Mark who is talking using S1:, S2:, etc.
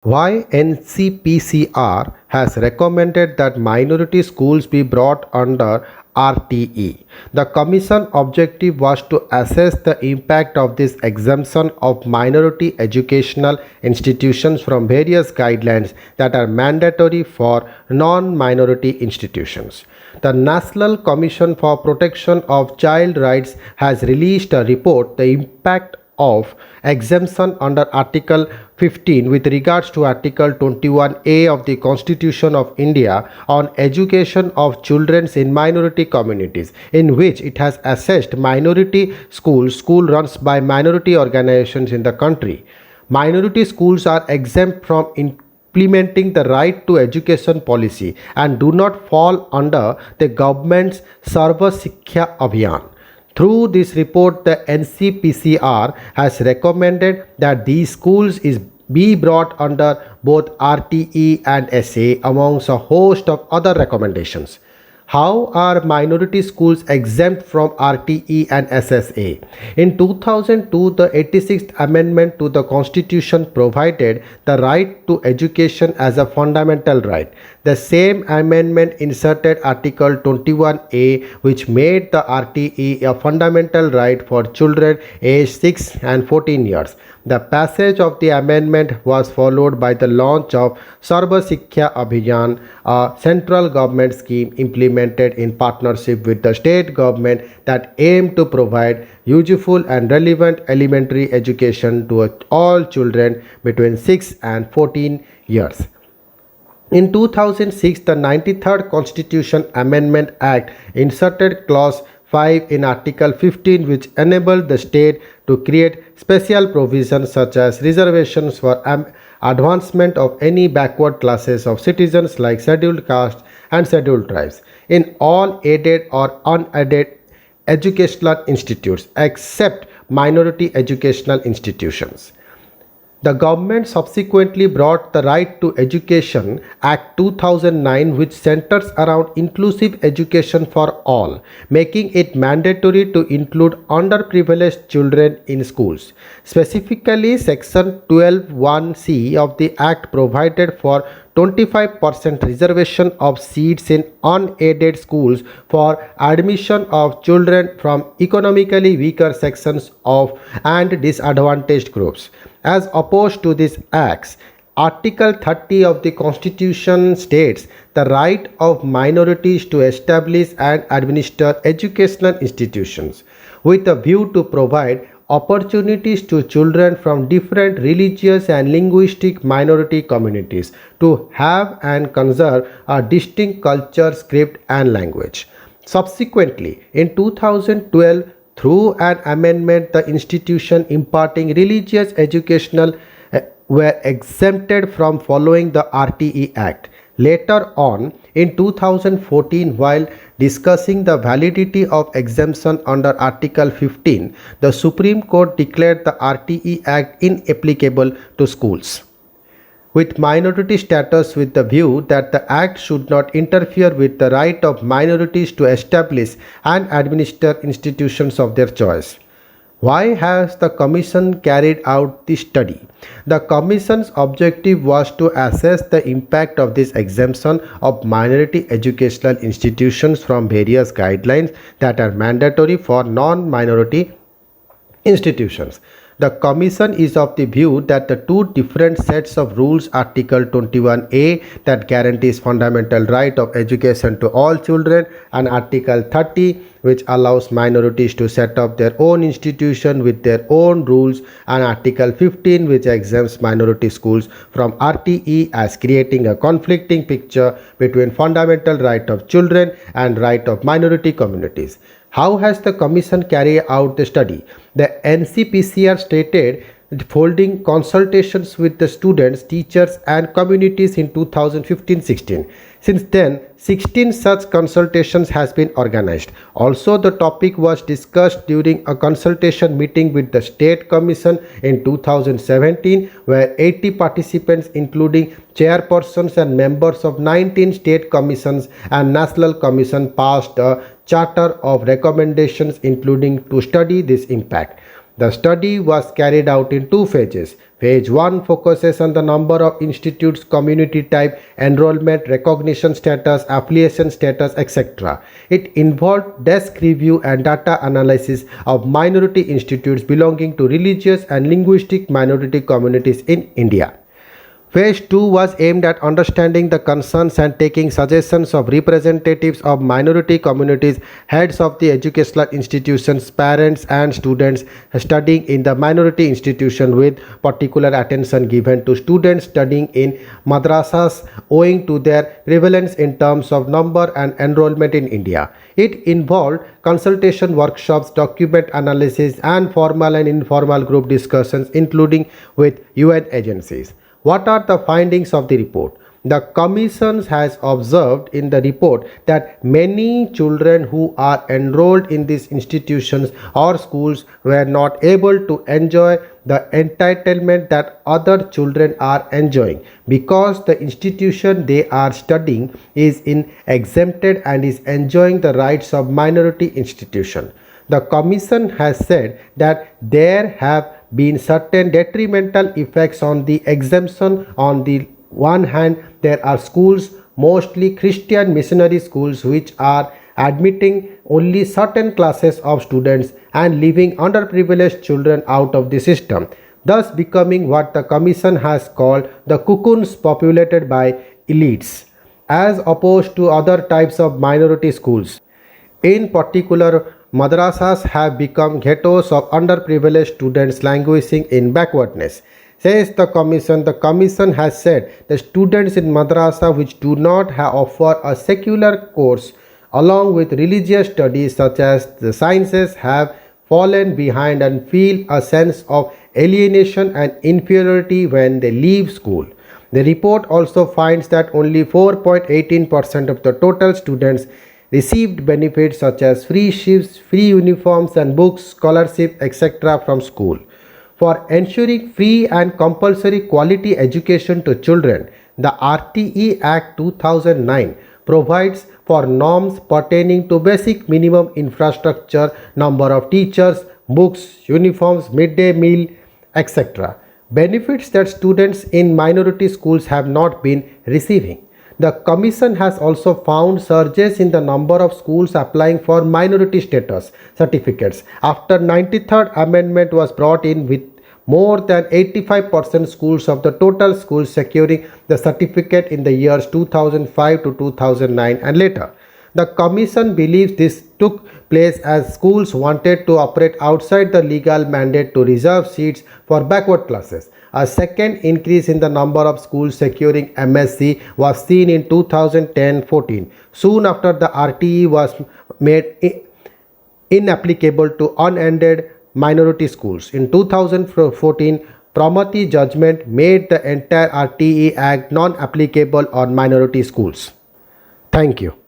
S1: Why NCPCR has recommended that minority schools be brought under RTE. The Commission objective was to assess the impact of this exemption of minority educational institutions from various guidelines that are mandatory for non-minority institutions. The National Commission for Protection of Child Rights has released a report, The Impact of Exemption under Article 15 with regards to Article 21A of the Constitution of India on education of children in minority communities, in which it has assessed minority schools, school runs by minority organizations in the country. Minority schools are exempt from implementing the right to education policy and do not fall under the government's Sarva Shiksha Abhiyan. Through this report, the NCPCR has recommended that these schools be brought under both RTE and SA amongst a host of other recommendations. How are minority schools exempt from RTE and SSA? In 2002, the 86th Amendment to the Constitution provided the right to education as a fundamental right. The same amendment inserted Article 21A, which made the RTE a fundamental right for children aged 6 and 14 years. The passage of the amendment was followed by the launch of Sarva Shiksha Abhiyan, a central government scheme implemented in partnership with the state government that aimed to provide useful and relevant elementary education to all children between 6 and 14 years. In 2006, the 93rd Constitution Amendment Act inserted Clause 5 in Article 15, which enabled the state to create special provisions such as reservations for advancement of any backward classes of citizens like scheduled castes and scheduled tribes in all aided or unaided educational institutes except minority educational institutions. The government subsequently brought the Right to Education Act 2009, which centers around inclusive education for all, making it mandatory to include underprivileged children in schools. Specifically, Section 12(1)(c) of the Act provided for 25% reservation of seats in unaided schools for admission of children from economically weaker sections of and disadvantaged groups. As opposed to these acts, Article 30 of the Constitution states the right of minorities to establish and administer educational institutions with a view to provide opportunities to children from different religious and linguistic minority communities to have and conserve a distinct culture, script, and language. Subsequently, in 2012, through an amendment, the institution imparting religious educational were exempted from following the RTE Act. Later on, in 2014, while discussing the validity of exemption under Article 15, the Supreme Court declared the RTE Act inapplicable to schools with minority status, with the view that the act should not interfere with the right of minorities to establish and administer institutions of their choice. Why has the Commission carried out this study? The Commission's objective was to assess the impact of this exemption of minority educational institutions from various guidelines that are mandatory for non-minority institutions. The Commission is of the view that the two different sets of rules, Article 21A that guarantees fundamental right of education to all children, and Article 30 which allows minorities to set up their own institution with their own rules, and Article 15 which exempts minority schools from RTE as creating a conflicting picture between fundamental right of children and right of minority communities. How has the Commission carried out the study? The NCPCR stated holding consultations with the students, teachers, and communities in 2015-16. Since then, 16 such consultations has been organized. Also, the topic was discussed during a consultation meeting with the State Commission in 2017, where 80 participants, including chairpersons and members of 19 state commissions and National Commission, passed a charter of recommendations including to study this impact. The study was carried out in two phases. Phase 1 focuses on the number of institutes, community type, enrollment, recognition status, affiliation status, etc. It involved desk review and data analysis of minority institutes belonging to religious and linguistic minority communities in India. Phase 2 was aimed at understanding the concerns and taking suggestions of representatives of minority communities, heads of the educational institutions, parents and students studying in the minority institution, with particular attention given to students studying in madrasas owing to their prevalence in terms of number and enrollment in India. It involved consultation workshops, document analysis and formal and informal group discussions including with UN agencies. What are the findings of the report? The Commission has observed in the report that many children who are enrolled in these institutions or schools were not able to enjoy the entitlement that other children are enjoying because the institution they are studying is in exempted and is enjoying the rights of minority institution. The Commission has said that there have been certain detrimental effects on the exemption. On the one hand, there are schools, mostly Christian missionary schools, which are admitting only certain classes of students and leaving underprivileged children out of the system, thus becoming what the Commission has called the cocoons populated by elites, as opposed to other types of minority schools. In particular, madrasas have become ghettos of underprivileged students languishing in backwardness. Says the Commission has said the students in madrasa which do not offer a secular course along with religious studies such as the sciences have fallen behind and feel a sense of alienation and inferiority when they leave school. The report also finds that only 4.18% of the total students received benefits such as free shifts, free uniforms and books, scholarship, etc. from school. For ensuring free and compulsory quality education to children, the RTE Act 2009 provides for norms pertaining to basic minimum infrastructure, number of teachers, books, uniforms, midday meal, etc. Benefits that students in minority schools have not been receiving. The Commission has also found surges in the number of schools applying for minority status certificates after 93rd Amendment was brought in, with more than 85% schools of the total schools securing the certificate in the years 2005 to 2009 and later. The Commission believes this took place as schools wanted to operate outside the legal mandate to reserve seats for backward classes. A second increase in the number of schools securing MSc was seen in 2010-14, soon after the RTE was made inapplicable to unaided minority schools. In 2014, Pramati judgment made the entire RTE Act non-applicable on minority schools. Thank you.